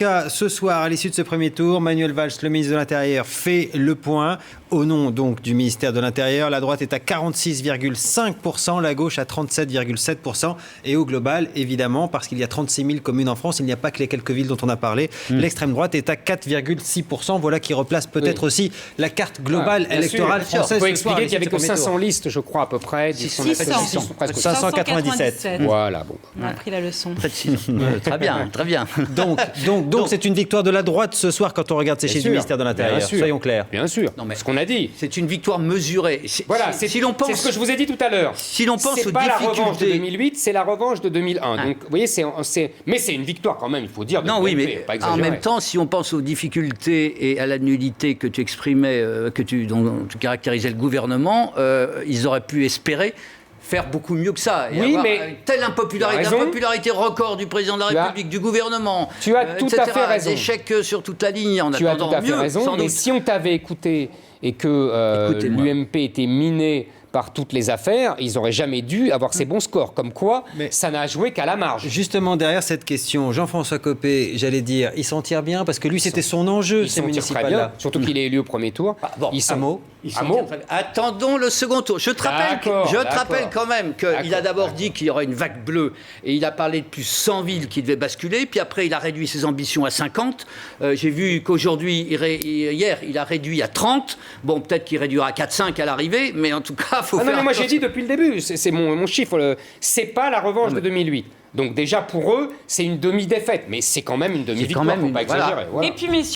Ce soir, à l'issue de ce premier tour, Manuel Valls, le ministre de l'Intérieur, fait le point. Au nom donc du ministère de l'Intérieur, la droite est à 46,5%, la gauche à 37,7%. Et au global, évidemment, parce qu'il y a 36 000 communes en France, il n'y a pas que les quelques villes dont on a parlé. L'extrême droite est à 4,6%. Voilà qui replace peut-être aussi la carte globale électorale française. Il faut expliquer qu'il n'y avait que 500 listes, je crois, à peu près. 597. Voilà, bon. On a pris la leçon. Très bien, très bien. Donc c'est une victoire de la droite ce soir quand on regarde ces chiffres du ministère de l'Intérieur. Soyons clairs. Bien sûr. Non, mais ce qu'on a dit. C'est une victoire mesurée. Voilà, c'est si l'on pense, c'est ce que je vous ai dit tout à l'heure. Si l'on pense aux pas difficultés, la revanche de 2008, c'est la revanche de 2001. Donc, vous voyez, mais c'est une victoire quand même, il faut dire. Non, oui, mais pas en même temps, si on pense aux difficultés et à la nullité que tu exprimais, dont tu caractérisais le gouvernement, ils auraient pu espérer faire beaucoup mieux que ça. Et oui, mais telle impopularité record du président de la République, du gouvernement, tu as tout à fait raison. Des chèques sur toute la ligne en tu attendant as tout à fait mieux. raison, mais si on t'avait écouté et que l'UMP était miné par toutes les affaires, ils n'auraient jamais dû avoir ces bons scores. Comme quoi, ça n'a joué qu'à la marge. Justement, derrière cette question, Jean-François Copé, j'allais dire, il s'en tire bien parce que lui, c'était son enjeu, ces municipales-là. Surtout qu'il est élu au premier tour. Attendons le second tour. Je te rappelle quand même qu'il a d'abord dit qu'il y aurait une vague bleue et il a parlé de plus 100 villes qui devaient basculer. Puis après, il a réduit ses ambitions à 50. J'ai vu qu'aujourd'hui, hier, il a réduit à 30. Bon, peut-être qu'il réduira à 4-5 à l'arrivée, mais en tout cas, non, mais moi j'ai dit depuis le début, c'est mon chiffre, c'est pas la revanche de 2008. Donc déjà pour eux, c'est une demi-défaite, mais c'est quand même une demi-victoire, faut pas exagérer. Voilà. Et puis messieurs,